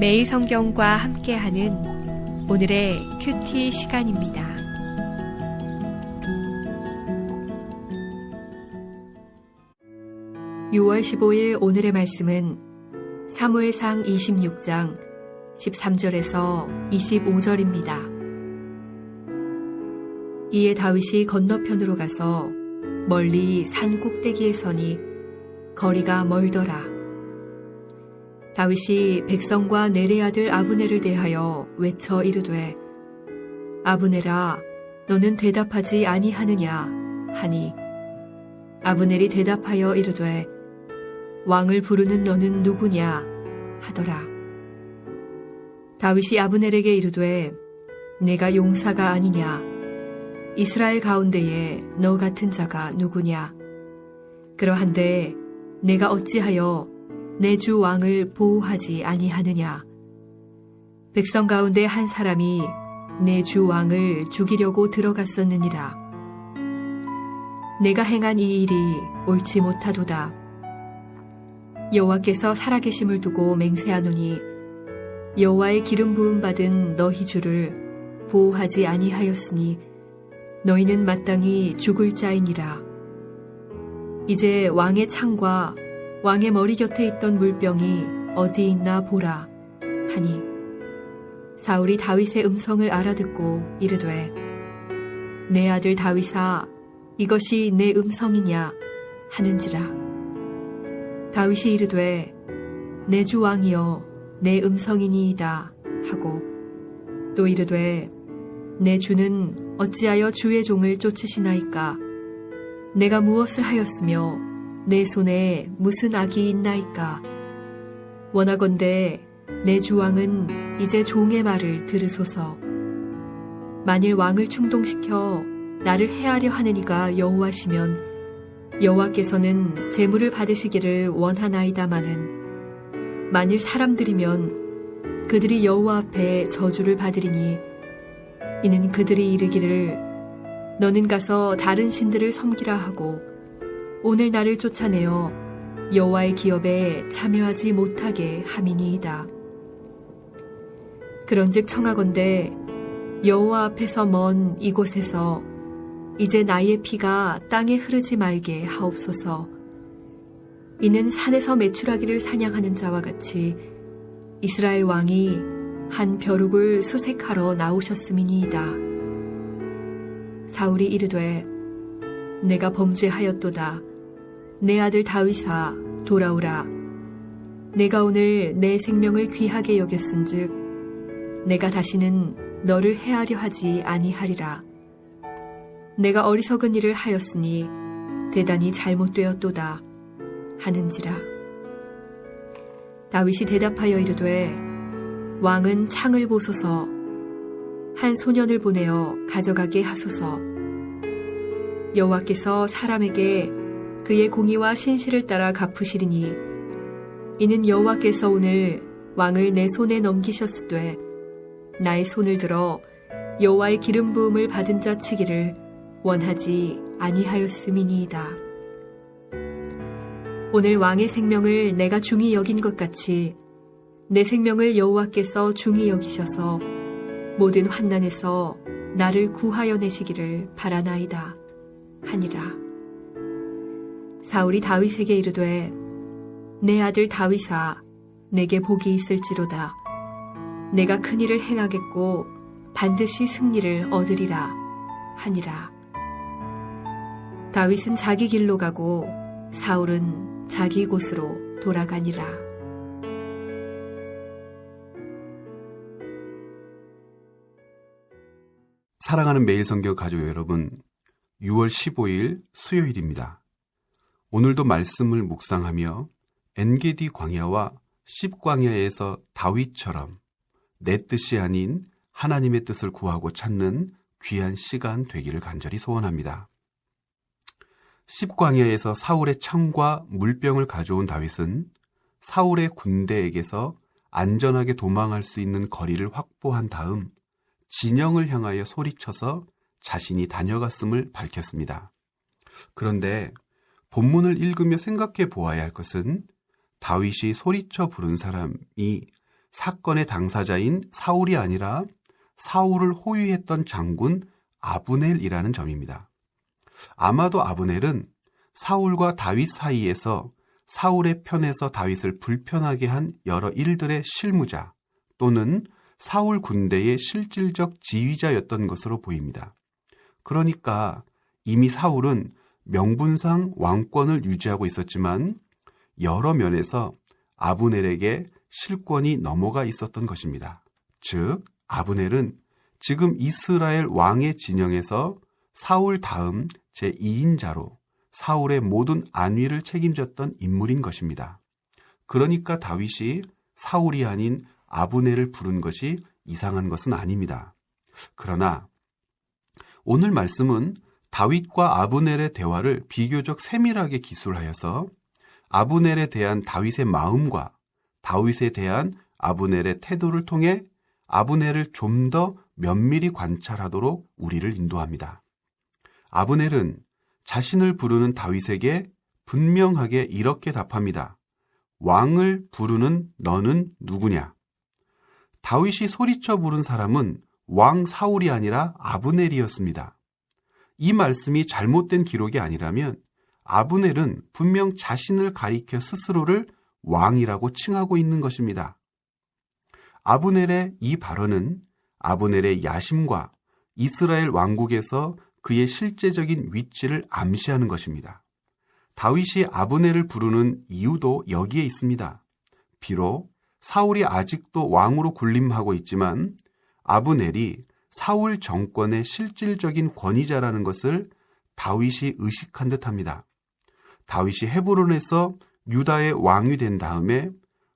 매일 성경과 함께하는 오늘의 큐티 시간입니다. (6월 15일) 오늘의 말씀은 사무엘상 26장 13절에서 25절입니다. 이에 다윗이 건너편으로 가서 멀리 산 꼭대기에 서니 거리가 멀더라. 다윗이 백성과 넬의 아들 아브넬을 대하여 외쳐 이르되 아브넬아 너는 대답하지 아니하느냐 하니 아브넬이 대답하여 이르되 왕을 부르는 너는 누구냐 하더라. 다윗이 아브넬에게 이르되 내가 용사가 아니냐 이스라엘 가운데에 너 같은 자가 누구냐 그러한데 내가 어찌하여 내 주 왕을 보호하지 아니하느냐 백성 가운데 한 사람이 내 주 왕을 죽이려고 들어갔었느니라. 내가 행한 이 일이 옳지 못하도다. 여호와께서 살아계심을 두고 맹세하노니 여호와의 기름 부음 받은 너희 주를 보호하지 아니하였으니 너희는 마땅히 죽을 자이니라. 이제 왕의 창과 왕의 머리 곁에 있던 물병이 어디 있나 보라 하니 사울이 다윗의 음성을 알아듣고 이르되 내 아들 다윗아 이것이 내 음성이냐 하는지라. 다윗이 이르되 내 주 왕이여 내 음성이니이다 하고 또 이르되 내 주는 어찌하여 주의 종을 쫓으시나이까 내가 무엇을 하였으며 내 손에 무슨 악이 있나이까 원하건대 내 주 왕은 이제 종의 말을 들으소서. 만일 왕을 충동시켜 나를 해하려 하는 이가 여호와시면 여호와께서는 제물을 받으시기를 원하나이다마는 만일 사람들이면 그들이 여호와 앞에 저주를 받으리니 이는 그들이 이르기를 너는 가서 다른 신들을 섬기라 하고 오늘 나를 쫓아내어 여호와의 기업에 참여하지 못하게 함이니이다. 그런즉 청하건대 여호와 앞에서 먼 이곳에서 이제 나의 피가 땅에 흐르지 말게 하옵소서. 이는 산에서 메추라기를 사냥하는 자와 같이 이스라엘 왕이 한 벼룩을 수색하러 나오셨음이니이다. 사울이 이르되 내가 범죄하였도다. 내 아들 다윗아 돌아오라. 내가 오늘 내 생명을 귀하게 여겼은즉 내가 다시는 너를 해하려 하지 아니하리라. 내가 어리석은 일을 하였으니 대단히 잘못되었도다 하는지라. 다윗이 대답하여 이르되 왕은 창을 보소서. 한 소년을 보내어 가져가게 하소서. 여호와께서 사람에게 그의 공의와 신실을 따라 갚으시리니 이는 여호와께서 오늘 왕을 내 손에 넘기셨으되 나의 손을 들어 여호와의 기름 부음을 받은 자 치기를 원하지 아니하였음이니이다. 오늘 왕의 생명을 내가 중히 여긴 것 같이 내 생명을 여호와께서 중히 여기셔서 모든 환난에서 나를 구하여 내시기를 바라나이다 하니라. 사울이 다윗에게 이르되 내 아들 다윗아 내게 복이 있을지로다. 내가 큰 일을 행하겠고 반드시 승리를 얻으리라 하니라. 다윗은 자기 길로 가고 사울은 자기 곳으로 돌아가니라. 사랑하는 매일 성경 가족 여러분, 6월 15일 수요일입니다. 오늘도 말씀을 묵상하며 엔게디 광야와 십광야에서 다윗처럼 내 뜻이 아닌 하나님의 뜻을 구하고 찾는 귀한 시간 되기를 간절히 소원합니다. 십광야에서 사울의 창과 물병을 가져온 다윗은 사울의 군대에게서 안전하게 도망할 수 있는 거리를 확보한 다음 진영을 향하여 소리쳐서 자신이 다녀갔음을 밝혔습니다. 그런데 본문을 읽으며 생각해 보아야 할 것은 다윗이 소리쳐 부른 사람이 사건의 당사자인 사울이 아니라 사울을 호위했던 장군 아브넬이라는 점입니다. 아마도 아브넬은 사울과 다윗 사이에서 사울의 편에서 다윗을 불편하게 한 여러 일들의 실무자 또는 사울 군대의 실질적 지휘자였던 것으로 보입니다. 그러니까 이미 사울은 명분상 왕권을 유지하고 있었지만 여러 면에서 아브넬에게 실권이 넘어가 있었던 것입니다. 즉, 아브넬은 지금 이스라엘 왕의 진영에서 사울 다음 제2인자로 사울의 모든 안위를 책임졌던 인물인 것입니다. 그러니까 다윗이 사울이 아닌 아브넬을 부른 것이 이상한 것은 아닙니다. 그러나 오늘 말씀은 다윗과 아브넬의 대화를 비교적 세밀하게 기술하여서 아브넬에 대한 다윗의 마음과 다윗에 대한 아브넬의 태도를 통해 아브넬을 좀 더 면밀히 관찰하도록 우리를 인도합니다. 아브넬은 자신을 부르는 다윗에게 분명하게 이렇게 답합니다. 왕을 부르는 너는 누구냐? 다윗이 소리쳐 부른 사람은 왕 사울이 아니라 아브넬이었습니다. 이 말씀이 잘못된 기록이 아니라면 아브넬은 분명 자신을 가리켜 스스로를 왕이라고 칭하고 있는 것입니다. 아브넬의 이 발언은 아브넬의 야심과 이스라엘 왕국에서 그의 실제적인 위치를 암시하는 것입니다. 다윗이 아브넬을 부르는 이유도 여기에 있습니다. 비록 사울이 아직도 왕으로 군림하고 있지만 아브넬이 사울 정권의 실질적인 권위자라는 것을 다윗이 의식한 듯합니다. 다윗이 헤브론에서 유다의 왕이 된 다음에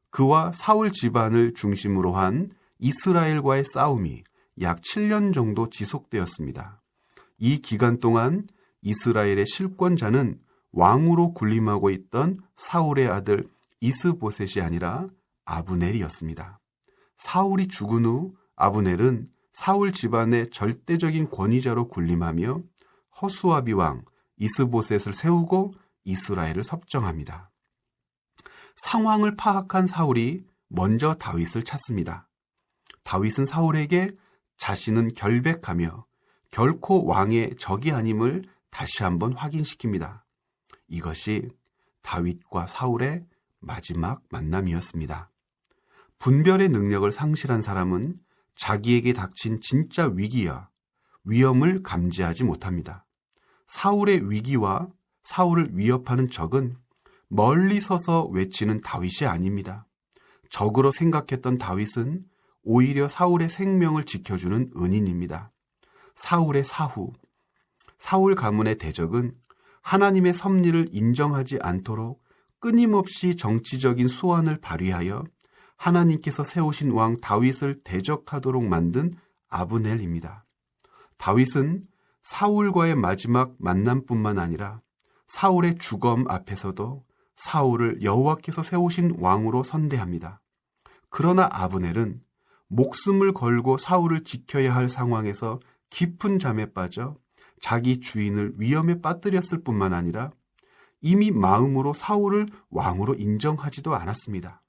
그와 사울 집안을 중심으로 한 이스라엘과의 싸움이 약 7년 정도 지속되었습니다. 이 기간 동안 이스라엘의 실권자는 왕으로 군림하고 있던 사울의 아들 이스보셋이 아니라 아브넬이었습니다. 사울이 죽은 후 아브넬은 사울 집안의 절대적인 권위자로 군림하며 허수아비 왕 이스보셋을 세우고 이스라엘을 섭정합니다. 상황을 파악한 사울이 먼저 다윗을 찾습니다. 다윗은 사울에게 자신은 결백하며 결코 왕의 적이 아님을 다시 한번 확인시킵니다. 이것이 다윗과 사울의 마지막 만남이었습니다. 분별의 능력을 상실한 사람은 자기에게 닥친 진짜 위기와 위험을 감지하지 못합니다. 사울의 위기와 사울을 위협하는 적은 멀리 서서 외치는 다윗이 아닙니다. 적으로 생각했던 다윗은 오히려 사울의 생명을 지켜주는 은인입니다. 사울의 사후, 사울 가문의 대적은 하나님의 섭리를 인정하지 않도록 끊임없이 정치적인 수완을 발휘하여 하나님께서 세우신 왕 다윗을 대적하도록 만든 아브넬입니다. 다윗은 사울과의 마지막 만남뿐만 아니라 사울의 죽음 앞에서도 사울을 여호와께서 세우신 왕으로 선대합니다. 그러나 아브넬은 목숨을 걸고 사울을 지켜야 할 상황에서 깊은 잠에 빠져 자기 주인을 위험에 빠뜨렸을 뿐만 아니라 이미 마음으로 사울을 왕으로 인정하지도 않았습니다.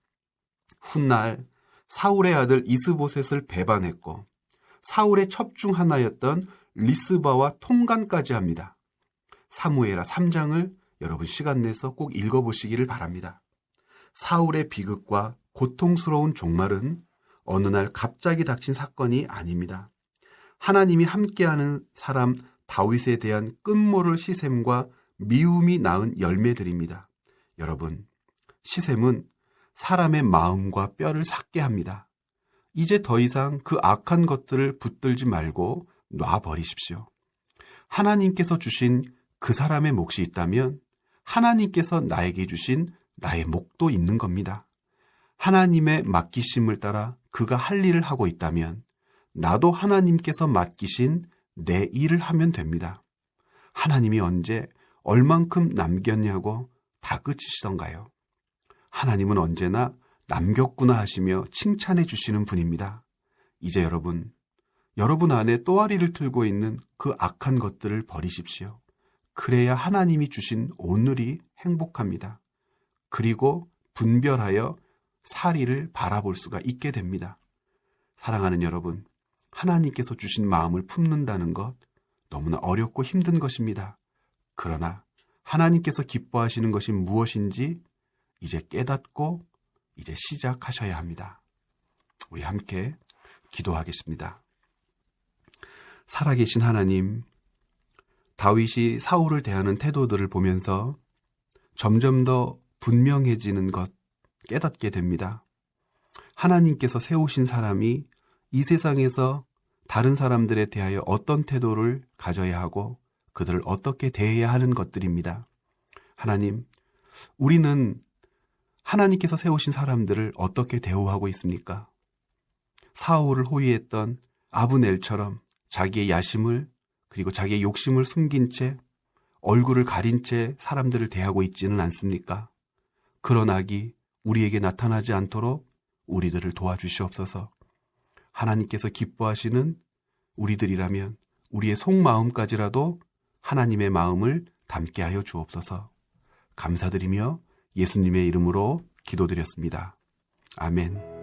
훗날 사울의 아들 이스보셋을 배반했고 사울의 첩 중 하나였던 리스바와 통간까지 합니다. 사무엘하 3장을 여러분 시간 내서 꼭 읽어보시기를 바랍니다. 사울의 비극과 고통스러운 종말은 어느 날 갑자기 닥친 사건이 아닙니다. 하나님이 함께하는 사람 다윗에 대한 끝모를 시샘과 미움이 낳은 열매들입니다. 여러분, 시샘은 사람의 마음과 뼈를 삭게 합니다. 이제 더 이상 그 악한 것들을 붙들지 말고 놔버리십시오. 하나님께서 주신 그 사람의 몫이 있다면 하나님께서 나에게 주신 나의 몫도 있는 겁니다. 하나님의 맡기심을 따라 그가 할 일을 하고 있다면 나도 하나님께서 맡기신 내 일을 하면 됩니다. 하나님이 언제 얼만큼 남겼냐고 다그치시던가요? 하나님은 언제나 남겼구나 하시며 칭찬해 주시는 분입니다. 이제 여러분 안에 또아리를 틀고 있는 그 악한 것들을 버리십시오. 그래야 하나님이 주신 오늘이 행복합니다. 그리고 분별하여 사리를 바라볼 수가 있게 됩니다. 사랑하는 여러분, 하나님께서 주신 마음을 품는다는 것 너무나 어렵고 힘든 것입니다. 그러나 하나님께서 기뻐하시는 것이 무엇인지 이제 깨닫고 이제 시작하셔야 합니다. 우리 함께 기도하겠습니다. 살아계신 하나님, 다윗이 사울을 대하는 태도들을 보면서 점점 더 분명해지는 것 깨닫게 됩니다. 하나님께서 세우신 사람이 이 세상에서 다른 사람들에 대하여 어떤 태도를 가져야 하고 그들을 어떻게 대해야 하는 것들입니다. 하나님, 우리는 하나님께서 세우신 사람들을 어떻게 대우하고 있습니까? 사울을 호위했던 아브넬처럼 자기의 야심을 그리고 자기의 욕심을 숨긴 채 얼굴을 가린 채 사람들을 대하고 있지는 않습니까? 그런 악이 우리에게 나타나지 않도록 우리들을 도와주시옵소서. 하나님께서 기뻐하시는 우리들이라면 우리의 속마음까지라도 하나님의 마음을 담게 하여 주옵소서. 감사드리며 예수님의 이름으로 기도드렸습니다. 아멘.